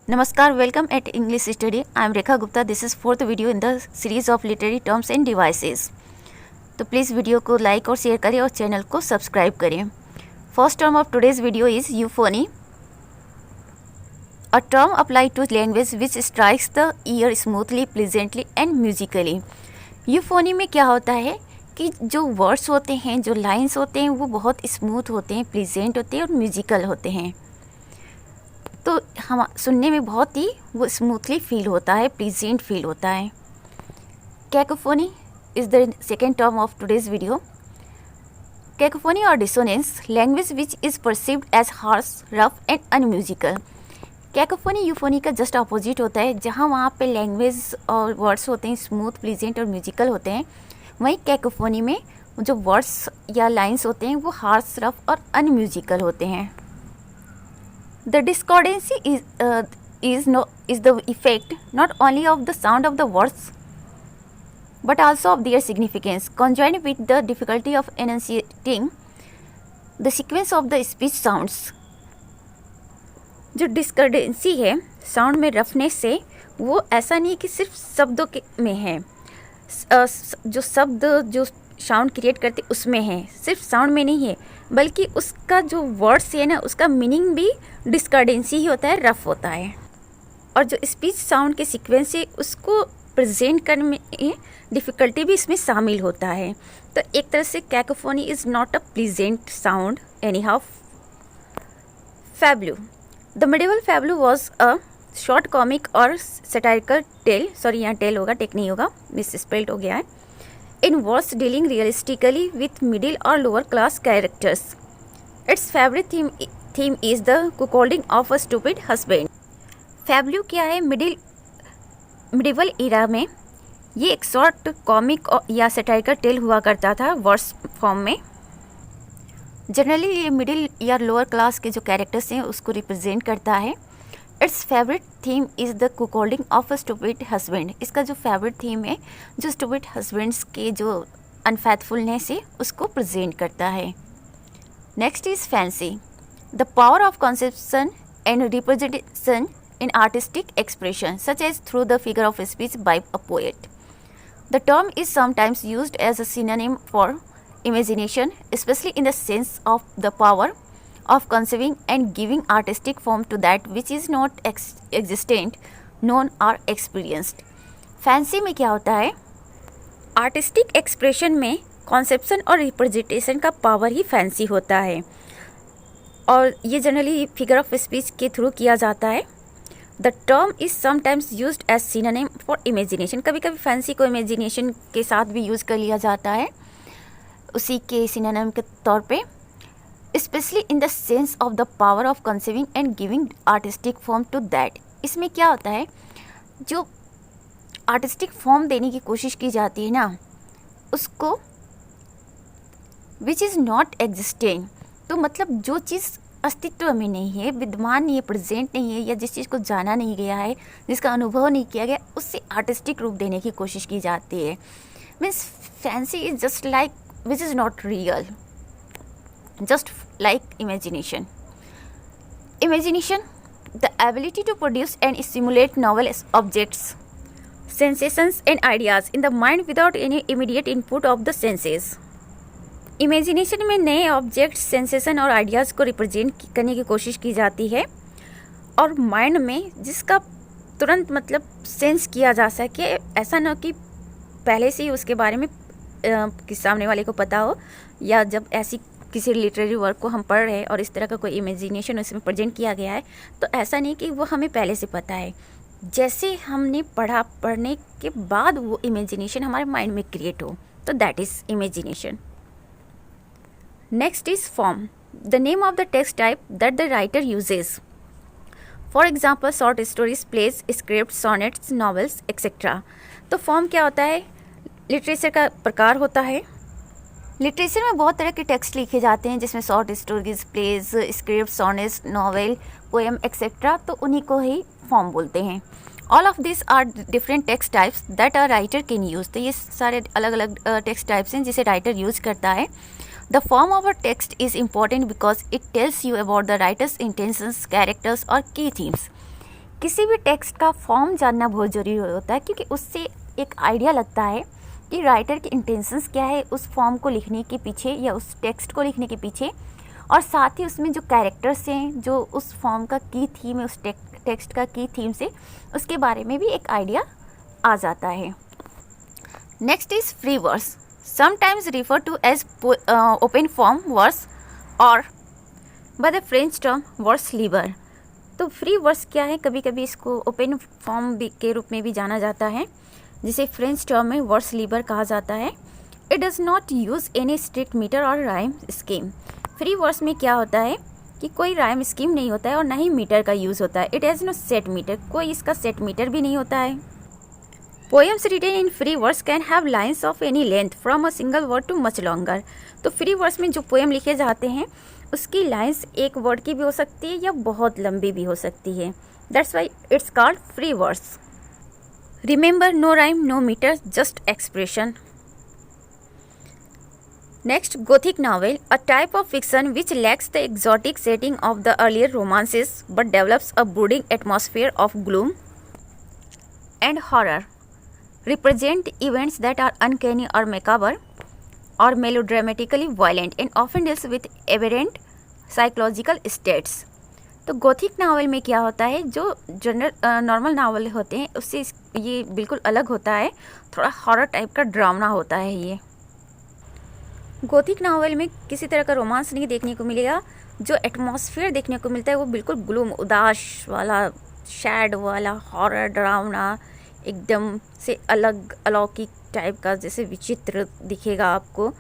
Namaskar, welcome at English Study. I am Rekha Gupta. This is fourth video in the series of literary terms and devices. तो please video को like और share करें और channel को subscribe करें. First term of today's video is euphony, a term applied to language which strikes the ear smoothly, pleasantly and musically. Euphony में क्या होता है कि जो वर्ड्स होते हैं, जो लाइन्स होते हैं, वो बहुत स्मूथ होते हैं, प्लीजेंट होते हैं और म्यूजिकल होते हैं. तो हम सुनने में बहुत ही वो स्मूथली फील होता है, प्लीजेंट फील होता है. Cacophony is the second term of today's video. Cacophony or dissonance, language which is perceived as harsh, rough and unmusical. Cacophony euphony का जस्ट अपोजिट होता है. जहाँ वहाँ पे लैंग्वेज और वर्ड्स होते हैं स्मूथ, प्लीजेंट और म्यूजिकल होते हैं, वहीं कैकोफोनी में जो वर्ड्स या लाइंस होते हैं वो हार्श, रफ और अनम्यूजिकल होते हैं. The discordancy is the effect not only of the sound of the words but also of their significance, conjoined with the difficulty of enunciating the sequence of the speech sounds. जो डिस्कॉर्डेंसी है sound में roughness से, वो ऐसा नहीं कि सिर्फ शब्दों के में है. जो शब्द जो साउंड क्रिएट करते उसमें है, सिर्फ साउंड में नहीं है, बल्कि उसका जो वर्ड्स है ना, उसका मीनिंग भी डिस्कॉर्डेंसी ही होता है, रफ होता है. और जो स्पीच साउंड के सीक्वेंस है उसको प्रेजेंट करने में डिफ़िकल्टी भी इसमें शामिल होता है. तो एक तरह से cacophony is not a pleasant sound anyhow. Fabliau, the medieval fabliau was a short comic और सटारिकल टेल, सॉरी यहाँ टेल होगा, टेक नहीं होगा, मिस स्पेल्ड हो गया है, in words dealing realistically with middle और lower class characters. Its favourite theme is the cuckolding of a stupid husband. Fabliau क्या है? मिडिवल इरा में ये एक शॉर्ट कॉमिक या सटारिकल टेल हुआ करता था वर्स फॉर्म में. जनरली ये मिडिल या लोअर क्लास के जो कैरेक्टर्स हैं उसको रिप्रेजेंट करता है. Its favourite theme is the cuckolding of a stupid husband. इसका जो फेवरेट थीम है, जो स्टूपिड हस्बैंड्स के जो अनफेथफुलनेस है उसको प्रेजेंट करता है. Next is fancy, the power of conception and representation in artistic expression, such as through the figure of speech by a poet. The term is sometimes used as a synonym for imagination, especially in the sense of the power of conceiving and giving artistic form to that which is not existent, known or experienced. Fancy में क्या होता है? Artistic expression में conception और representation का power ही fancy होता है, और ये जनरली फिगर ऑफ स्पीच के थ्रू किया जाता है. The term is sometimes used as synonym for imagination. कभी कभी फैंसी को इमेजिनेशन के साथ भी यूज़ कर लिया जाता है, उसी के सिनोनिम के तौर पे. Specially in the sense of the power of conceiving and giving artistic form to that. इसमें क्या होता है, जो आर्टिस्टिक फॉर्म देने की कोशिश की जाती है ना, उसको विच इज़ नॉट एग्जिस्टिंग, तो मतलब जो चीज़ अस्तित्व में नहीं है, विद्यमान नहीं है, प्रेजेंट नहीं है, या जिस चीज़ को जाना नहीं गया है, जिसका अनुभव नहीं किया गया, उससे आर्टिस्टिक रूप देने की कोशिश की जाती है. Means fancy is just like which is not real, just like imagination. Imagination, the ability to produce and stimulate novel objects, sensations and ideas in the mind without any immediate input of the senses. Imagination में नए object, sensation और ideas को represent करने की कोशिश की जाती है, और माइंड में जिसका तुरंत मतलब सेंस किया जा सके. ऐसा ना कि पहले से ही उसके बारे में किसी सामने वाले को पता हो, या जब ऐसी किसी लिटरेरी वर्क को हम पढ़ रहे हैं और इस तरह का कोई इमेजिनेशन उसमें प्रेजेंट किया गया है, तो ऐसा नहीं कि वो हमें पहले से पता है. जैसे हमने पढ़ने के बाद वो इमेजिनेशन हमारे माइंड में क्रिएट हो, तो that is imagination. Next is form, the name of the text type that the writer uses. For example, short stories, plays, scripts, sonnets, novels, etc. तो फॉर्म क्या होता है? लिटरेचर का प्रकार होता है. लिटरेचर में बहुत तरह के टेक्स्ट लिखे जाते हैं, जिसमें short stories, plays, script, sonnets, novel, poem etcetera, तो उन्हीं को ही फॉर्म बोलते हैं. All of this are different text types that a writer can use. तो ये सारे अलग अलग टेक्स्ट टाइप्स हैं जिसे राइटर यूज़ करता है. The form of a text is important because it tells you about the writer's intentions, characters or key themes. किसी भी टेक्स्ट का फॉर्म जानना बहुत ज़रूरी होता है, क्योंकि उससे एक आइडिया लगता है कि राइटर की इंटेंशंस क्या है उस फॉर्म को लिखने के पीछे या उस टेक्स्ट को लिखने के पीछे, और साथ ही उसमें जो कैरेक्टर्स हैं जो उस फॉर्म का की थीम है, उस टेक्स्ट का की थीम से उसके बारे में भी एक आइडिया आ जाता है। Next is free verse, sometimes refer to as open form verse और by the French term vers libre. तो फ्री वर्स क्या है, कभी कभी इसको ओपन फॉर्म के रूप में भी जाना जाता है, जिसे फ्रेंच टर्म में वर्स लिबर कहा जाता है। It does not use any strict meter और राइम स्कीम। फ्री वर्स में क्या होता है कि कोई राइम स्कीम नहीं होता है और ना ही मीटर का यूज़ होता है। It has no set meter, कोई इसका सेट मीटर भी नहीं होता है। Poems written in free verse can have lines of any length from a single word to much longer. तो फ्री वर्स में जो पोएम लिखे जाते हैं उसकी लाइन्स एक वर्ड की भी हो सकती है या बहुत लंबी भी हो सकती है। That's why it's called free verse. Remember, no rhyme, no meter, just expression. Next, Gothic novel, a type of fiction which lacks the exotic setting of the earlier romances but develops a brooding atmosphere of gloom and horror, represent events that are uncanny or macabre or melodramatically violent and often deals with aberrant psychological states. तो Gothic novel में क्या होता है, जो normal novel होते हैं उससे ये बिल्कुल अलग होता है, थोड़ा हॉरर टाइप का ड्रामा होता है ये। गोथिक नावल में किसी तरह का रोमांस नहीं देखने को मिलेगा, जो एटमॉस्फेयर देखने को मिलता है वो बिल्कुल ग्लूम, उदास वाला, शैड वाला, हॉरर ड्रामा, एकदम से अलग अलौकिक टाइप का, जैसे विचित्र दिखेगा आपको,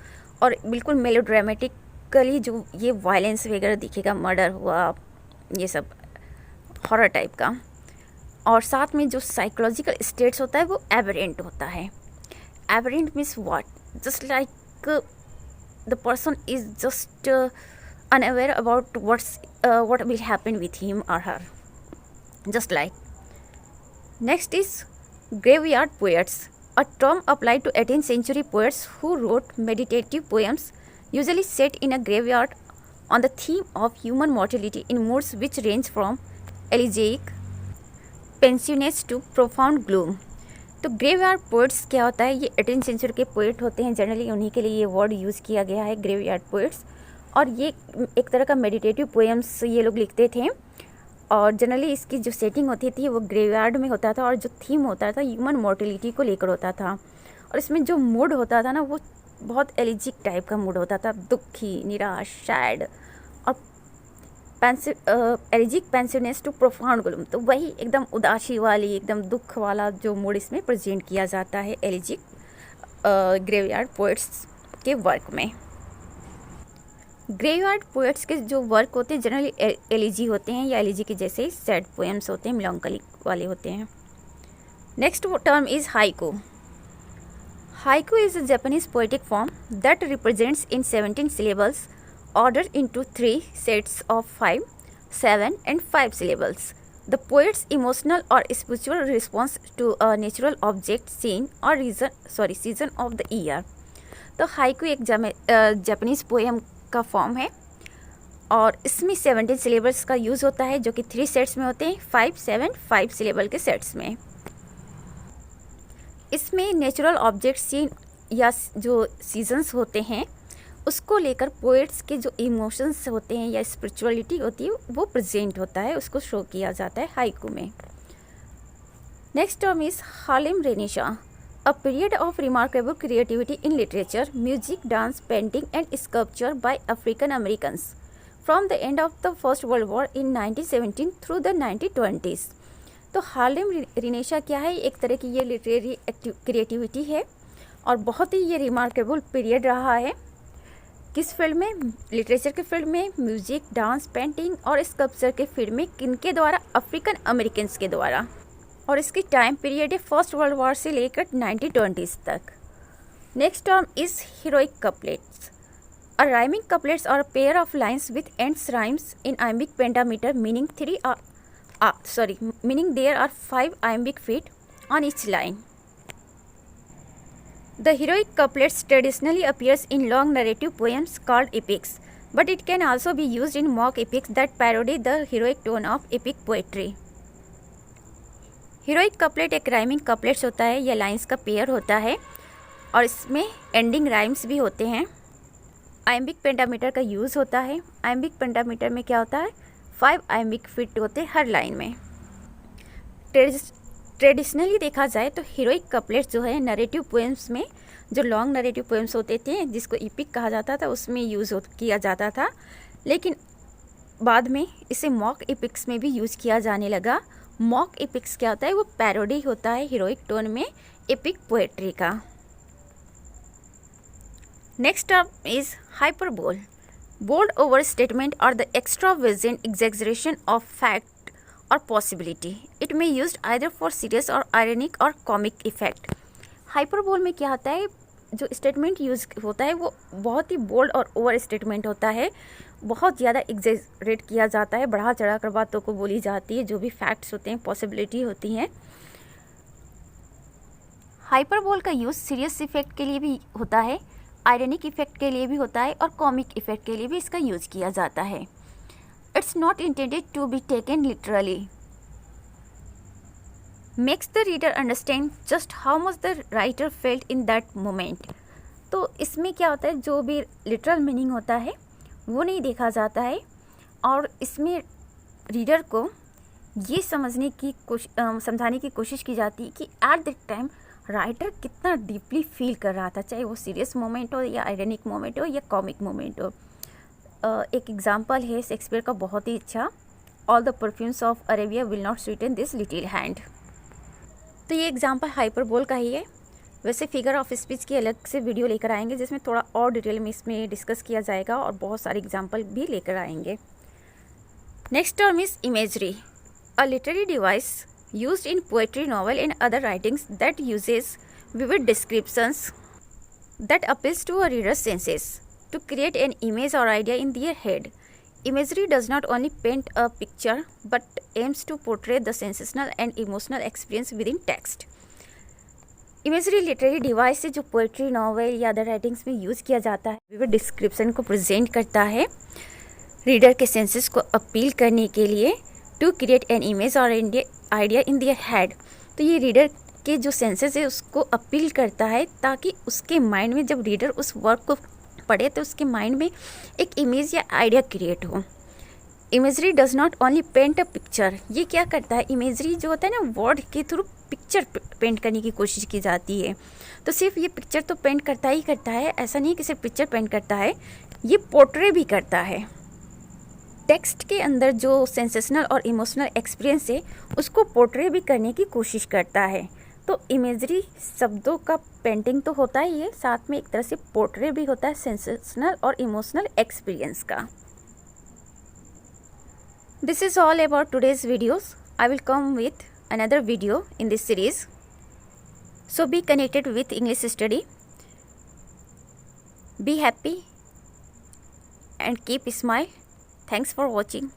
और बिल्कुल मेलोड्रामेटिकली जो ये वायलेंस वगैरह दिखेगा, मर्डर हुआ, ये सब हॉरर टाइप का। और साथ में जो साइकोलॉजिकल स्टेट्स होता है वो एबरेंट होता है। Aberrant means what, just like the person is just unaware about what will happen with him or her, just like. Next is graveyard poets, a term applied to 18th century poets who wrote meditative poems usually set in a graveyard on the theme of human mortality in moods which range from elegiac pensiveness to profound gloom. तो graveyard poets क्या होता है, ये 18th century के poet होते हैं, generally उन्हीं के लिए ये वर्ड यूज़ किया गया है, ग्रेवयार्ड पोइट्स। और ये एक तरह का मेडिटेटिव पोएम्स ये लोग लिखते थे, और जनरली इसकी जो सेटिंग होती थी वो ग्रेवयार्ड में होता था, और जो थीम होता था ह्यूमन मॉर्टेलिटी को लेकर होता था, और इसमें जो मूड होता था ना वो बहुत एलिजिक टाइप का मूड होता था, दुखी, निराश, सैड, और एलिजिक पेंसिवनेस टू प्रोफाउंड ग्लूम। तो वही एकदम उदासी वाली, एकदम दुख वाला जो मूड इसमें प्रेजेंट किया जाता है एलिजिक ग्रेवयार्ड पोएट्स के वर्क में। ग्रेवयार्ड पोएट्स के जो वर्क होते हैं जनरली एलिजी होते हैं, या एलिजी के जैसे सैड पोएम्स होते हैं, मेलांकोली वाले होते हैं। Next term is haiku. Haiku is a Japanese poetic form that represents in 17 syllables ordered into 3 sets of 5, 7 and 5 syllables. The poet's emotional or spiritual response to a natural object, scene or season of the year. तो haiku एक Japanese poem का form है, और इसमें 17 syllables का use होता है, जो कि 3 सेट्स में होते हैं, 5, 7, 5 syllable के सेट्स में। इसमें नेचुरल ऑब्जेक्ट, सीन या जो सीजन्स होते हैं उसको लेकर पोएट्स के जो इमोशंस होते हैं या स्पिरिचुअलिटी होती है वो प्रेजेंट होता है, उसको शो किया जाता है हाइकू में। Next term is Harlem Renaissance, a period of remarkable creativity in literature, music, dance, painting and sculpture by African Americans from the end of the first world war in 1917 through the 1920s। तो Harlem renaissance क्या है, एक तरह की ये literary creativity है, और बहुत ही ये रिमार्केबल पीरियड रहा है। किस फील्ड में, लिटरेचर के फील्ड में, म्यूजिक, डांस, पेंटिंग और स्कल्पचर के फील्ड में, किनके द्वारा, अफ्रीकन अमेरिकन्स के द्वारा। और इसकी टाइम पीरियड है फर्स्ट वर्ल्ड वॉर से लेकर 1920s तक। Next term is heroic couplets, a rhyming couplets or pair of lines with ends rhymes in iambic pentameter meaning there are 5 iambic feet on each line. The heroic couplets traditionally appears in long narrative poems called epics, but it can also be used in mock epics that parody the heroic tone of epic poetry. Heroic couplet एक rhyming couplets होता है या lines का pair होता है और इसमें ending rhymes भी होते हैं। आइम्बिक पेंटामीटर का यूज़ होता है। आइम्बिक पेंटामीटर में क्या होता है, 5 आइम्बिक फिट होते हैं हर लाइन में। ट्रेडिशनली देखा जाए तो हीरोइक कपलेट्स जो है नरेटिव पोएम्स में, जो लॉन्ग नरेटिव पोएम्स होते थे जिसको इपिक कहा जाता था, उसमें यूज़ किया जाता था। लेकिन बाद में इसे मॉक इपिक्स में भी यूज़ किया जाने लगा। मॉक इपिक्स क्या होता है, वो पैरोडी होता है हीरोइक टोन में एपिक पोएट्री का। Next up is hyperbole, bowled over statement और the extravagant exaggeration of fact or possibility. It may used either for serious or ironic or comic effect. Hyperbole में क्या होता है, जो स्टेटमेंट यूज़ होता है वो बहुत ही बोल्ड और ओवर स्टेटमेंट होता है, बहुत ज़्यादा एग्जेजरेट किया जाता है, बढ़ा चढ़ा कर बातों को बोली जाती है, जो भी फैक्ट्स होते हैं, पॉसिबिलिटी होती हैं। हाइपरबोल का यूज़ सीरियस इफेक्ट के लिए भी होता है, आयरनिक इफेक्ट के लिए भी होता है और कॉमिक इफेक्ट के लिए भी इसका यूज़ किया जाता है। It's not intended to be taken literally, makes the reader understand just how much the writer felt in that moment. तो इसमें क्या होता है, जो भी लिटरल मीनिंग होता है वो नहीं देखा जाता है और इसमें रीडर को ये समझाने की कोशिश की जाती है कि एट दैट टाइम राइटर कितना डीपली फील कर रहा था, चाहे वो सीरियस मोमेंट हो या आयरनिक मोमेंट हो या कॉमिक मोमेंट हो। एक एग्जांपल है शेक्सपियर का बहुत ही अच्छा, all the perfumes of Arabia will not Sutton this little hand. तो ये एग्जांपल हाइपरबोल का ही है। वैसे फिगर ऑफ स्पीच की अलग से वीडियो लेकर आएंगे जिसमें थोड़ा और डिटेल में इसमें डिस्कस किया जाएगा और बहुत सारे एग्जांपल भी लेकर आएंगे। Next term is imagery, a literary device used in poetry, novel and other writings that uses vivid descriptions that appeals to a reader's senses to create an image or idea in their head. Imagery does not only paint a picture but aims to portray the sensational and emotional experience within text. Imagery literary device से जो poetry, novel या other writings में use किया जाता है, vivid description को present करता है रीडर के सेंसेस को अपील करने के लिए, टू क्रिएट एन इमेज और आइडिया इन दियर हेड। तो ये रीडर के जो सेंसेस है उसको अपील करता है ताकि उसके माइंड में, जब रीडर उस वर्क को पढ़े तो उसके माइंड में एक इमेज या आइडिया क्रिएट हो। Imagery does not only paint a picture, ये क्या करता है, इमेजरी जो होता है ना, वर्ड के थ्रू पिक्चर पेंट करने की कोशिश की जाती है। तो सिर्फ ये पिक्चर तो पेंट करता ही करता है, ऐसा नहीं कि सिर्फ पिक्चर पेंट करता है, ये पोर्ट्रे भी करता है। टेक्स्ट के अंदर जो सेंसेशनल और इमोशनल एक्सपीरियंस है उसको पोर्ट्रे भी करने की कोशिश करता है। तो इमेजरी शब्दों का पेंटिंग तो होता ही है, साथ में एक तरह से पोर्ट्रे भी होता है सेंसेशनल और इमोशनल एक्सपीरियंस का। This is all about today's videos. I will come with another video in this series, so be connected with English study, be happy and keep smile. Thanks for watching.